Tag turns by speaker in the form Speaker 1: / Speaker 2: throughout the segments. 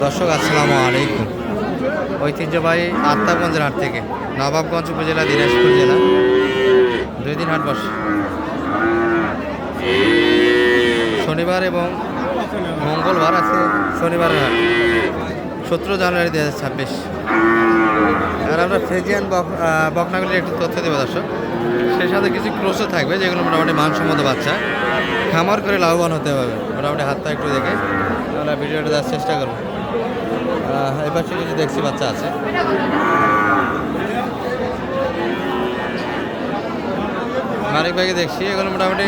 Speaker 1: দর্শক আসসালামু আলাইকুম। ঐতিহ্যবাহী আত্মাগঞ্জের হাট থেকে নবাবগঞ্জ উপজেলা দিনাজপুর জেলা 2 দিন হাট বসে শনিবার এবং মঙ্গলবার আছে। শনিবারের হাট 17 জানুয়ারি 2026। আর আমরা ফ্রিজিয়ান বকনাগুলির একটু তথ্য দেবো দর্শক। সেই সাথে কিছু ক্রোশও থাকবে যেগুলো মোটামুটি মানসম্মত বাচ্চা, খামার করে লাভবান হতে হবে। মোটামুটি হাতটা একটু দেখে আমরা ভিডিওটা দেওয়ার চেষ্টা করবো। এই পাশে কিছু দেখছি বাচ্চা আছে। মালিক ভাইকে দেখছি, এগুলো মোটামুটি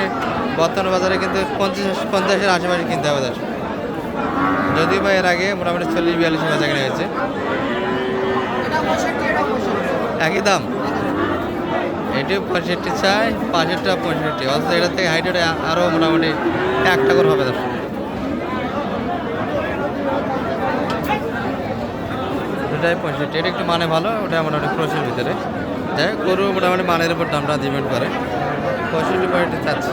Speaker 1: বর্তমান বাজারে কিন্তু 50-50-এর আশেপাশে কিনতে হবে দর্শক। যদিও বা এর আগে মোটামুটি 40-42 বাচ্চা কেনা হয়েছে, একই দাম। এটিও 65 চাই, 65টা 65। অথচ এটার থেকে হাইটের আরও মোটামুটি 1 টাকা হবে দর্শক। দুটাই 65। এটা একটু মানে ভালো, ওটা মোটামুটি ক্রোশের ভিতরে। যাই হোক, গরু মোটামুটি মানের উপর দামটা ডিপেন্ড করে। 65 চাচ্ছে,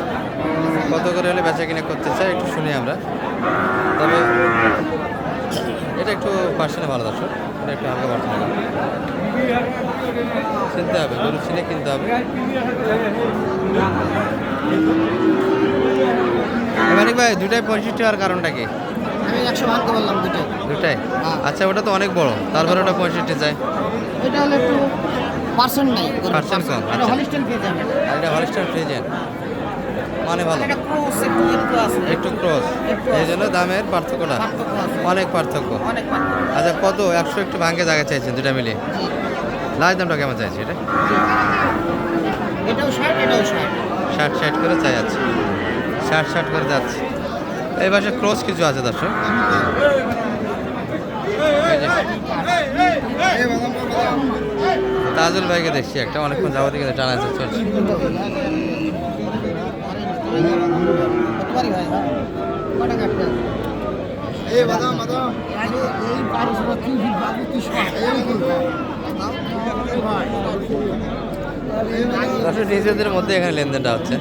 Speaker 1: কত করে হলে বেচা কিনে করতে চাই একটু শুনি আমরা। তবে এটা একটু পার্সেন্টে ভালো দর্শক, এটা একটু হালকা পার্সেন্ট চিনতে হবে, গরু চিনে কিনতে হবে। মানিক ভাই, দুটাই 65 হওয়ার কারণটা কি?
Speaker 2: আমি 100 ভাঙতে বললাম
Speaker 1: দুটাই। আচ্ছা, ওটা তো অনেক বড়, তারপরে ওটা 65 চাই।
Speaker 2: এটা হলো একটু পার্সেন্ট নাই,
Speaker 1: পার্সেন্ট কম।
Speaker 2: এটা হলিস্টাইন ফ্রিজিয়ান।
Speaker 1: আর এটা হলিস্টাইন ফ্রিজিয়ান, মানে ভালো,
Speaker 2: এটা ক্রস একটু আছে,
Speaker 1: একটু ক্রস। এই জন্য দামের পার্থক্যটা অনেক পার্থক্য।
Speaker 2: অনেক পার্থক্য।
Speaker 1: আচ্ছা, কত 100 একটু ভাঙে জায়গা চাইছেন দুটা মিলিয়ে? লাস্ট দামটা কেমন চাইছে এটা?
Speaker 2: এটাও 60, এটাও 60।
Speaker 1: 60 করে চাই আছে, 60 করে যাচ্ছে। এই পাশে ক্রস কিছু আছে দর্শক। তাজুল ভাইকে দেখছি একটা, অনেকক্ষণ যাবতীয় কিন্তু টানা চলছে। নিজেদের মধ্যে এখানে লেনদেনটা হচ্ছে।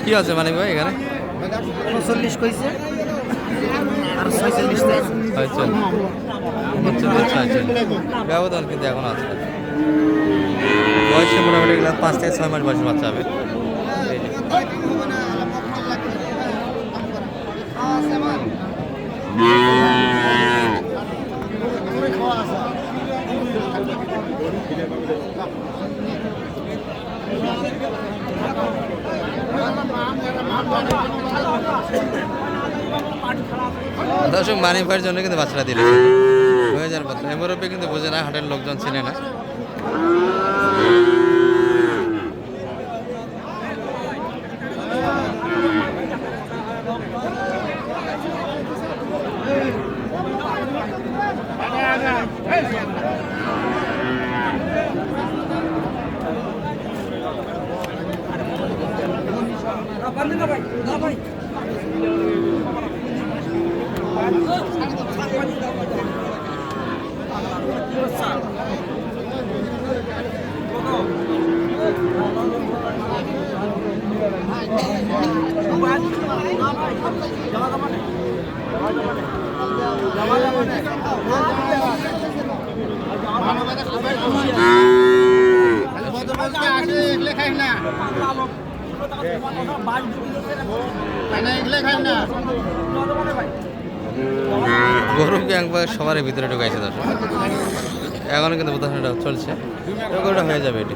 Speaker 1: কি আছে মানিক ভাই এখানে?
Speaker 2: 40 কইছে আর 46
Speaker 1: ব্যবধান কিন্তু এখন আছে। বয়সে মোটামুটি 5 থেকে 6 মাস বয়সে বাচ্চা হবে। দর্শক, মানিক ভাইয়ের জন্য কিন্তু বাচ্চারা দিলে হয়ে যাওয়ার কথা। এমরপি কিন্তু বোঝে না, হাটের লোকজন চিনে না। গরুকে একবার সবার ভিতরে ঢুকাইছে দর্শক। এখন কিন্তু বোধহয় চলছে, গরুটা হয়ে যাবে এটি।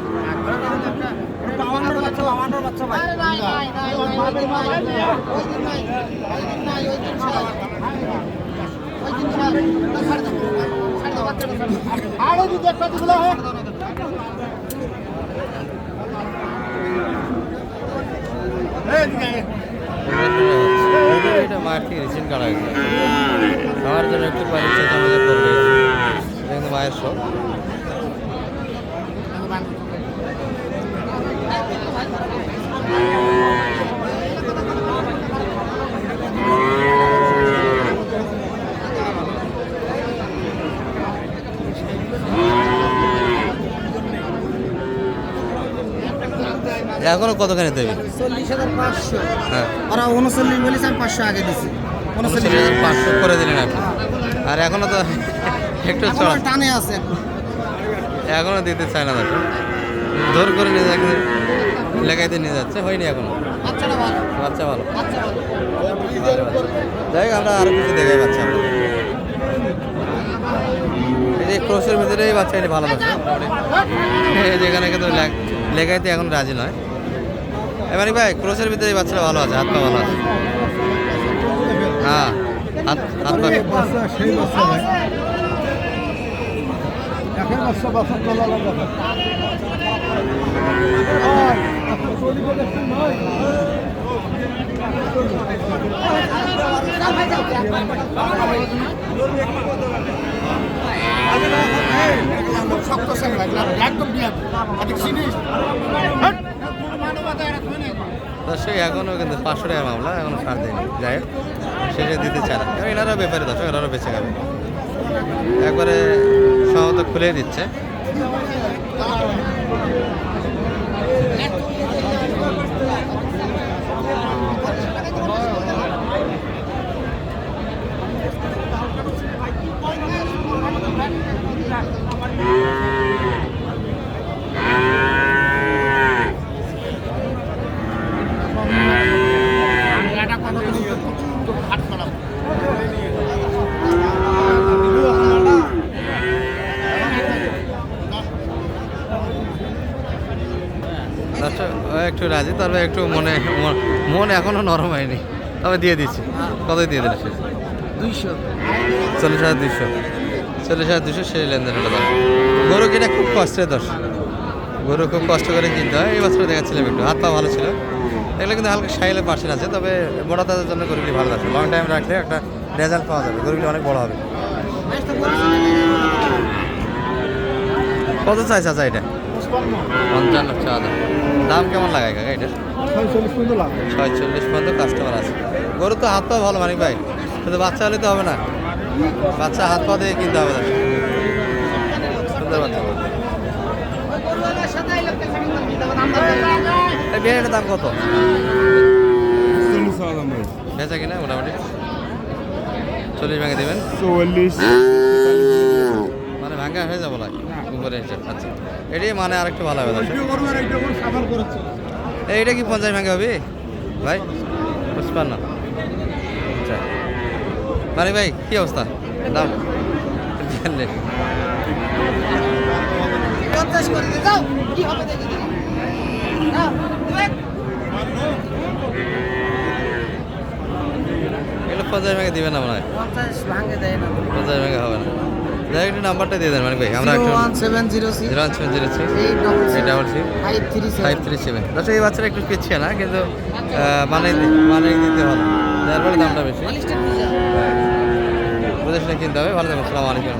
Speaker 1: এটা মায়ের থেকে রিসেন্ট কাটা হয়েছে, খাওয়ার জন্য একটু পানি চেঁচামেচা করবে, কিন্তু মায়ের শখ। এখনো কতখানি দেবে?
Speaker 2: 40,500।
Speaker 1: হ্যাঁ,
Speaker 2: ওরা 39 বলেছে, আমি 500 আগে দিছি।
Speaker 1: 39,500 করে দিলেন আপনি। আর এখনো তো একটু চড়া,
Speaker 2: এখন টানে আছে।
Speaker 1: এখনো দিতে চায় না দাদা, জোর করে নিয়ে যাচ্ছে, লেখাইতে নিয়ে যাচ্ছে, হয়নি এখনো।
Speaker 2: বাচ্চাটা ভালো,
Speaker 1: বাচ্চা ভালো।
Speaker 2: বাচ্চা ভালো।
Speaker 1: যাই হোক, আমরা আরো কিছু দেখাই বাচ্চা আমরা। এই যে ক্রসের ভিতরে এই বাচ্চা এটি ভালো বাচ্চা মোটামুটি। এই যেখানে কিন্তু লেখাইতে এখন রাজি নয়। এবারে ভাই ক্রসের ভিতরে এই বাচ্চাটা ভালো আছে, হাত পা ভালো আছে। হ্যাঁ, হাত হাত পা
Speaker 3: সেই বাচ্চা ভাই এখন বাচ্চা তোলা লাগবে
Speaker 1: দর্শক এখনও কিন্তু 500 টাকার মামলা, এখনো ছাড় দেয়নি। যাই হোক, শেষে দিতে চায় না, কারণ এনারাও ব্যাপারে দর্শক, এনারাও বেঁচে যাবে, একবারে সম্ভবত খুলে দিচ্ছে। দর্শক একটু রাজি, তবে একটু মন এখনো নরম হয়নি, তবে দিয়ে দিচ্ছি। কত দিয়ে দিলে শেষ?
Speaker 2: 200।
Speaker 1: 40,200। 40,200 সেই লেনদেন হলো দশ। গরু কিনা খুব কষ্টের দশ, গরু খুব কষ্ট করে কিনতে হয়। এই বছর দেখাচ্ছিলাম একটু, হাত পা ভালো ছিল। এগুলো কিন্তু হালকা সাইলের পার্সেন্ট আছে, তবে বড় তাদের জন্য গরুগুলি ভালো আছে। লং টাইম রাখলে একটা রেজাল্ট পাওয়া যাবে, গরুগুলি অনেক বড় হবে। কত চাই চাচা এটা? 55 চাচা। দাম কেমন লাগায় কাকা এটার? 46 পর্যন্ত কাস্টমার আছে। গরু তো হাত পা ভালো মানিক ভাই, শুধু বাচ্চা হলে তো হবে না, বাচ্চা হাত পা দিয়ে কিনতে হবে। সুন্দর বাচ্চা। এই বিরিয়ানির দাম কত? বেচা কিনা মোটামুটি 40 ভেঙে দেবেন,
Speaker 3: 44
Speaker 1: মানে ভাঙা হয়ে যাবো লাগে উপরে হিসাব। আচ্ছা, এটাই মানে আরেকটু ভালো হবে দর্শক। এইটা কি 50 ভাঙে হবে ভাই? 55। আচ্ছা মানে ভাই কি অবস্থা দাম?
Speaker 2: 50 করে দিয়ে যাও, কি হবে দেখে দিন। যাও,
Speaker 1: এগুলো 50 ভেঙে দিবেন না মনে হয়,
Speaker 2: 50 ভাঙে দেয় না।
Speaker 1: 50 ভেঙে হবে না। যাই একটু নাম্বারটা দিয়ে দেন মানে ভাই, আমরা একটু
Speaker 2: 01706
Speaker 1: 01706 537 দর্শক। এই বাচ্চাটা একটু পিছিয়ে না, কিন্তু মানে দিতে হবে, যার ফলে দামটা বেশি। বুঝে শুনে কিনতে হবে। ভালো থাকবেন, আসসালামু আলাইকুম।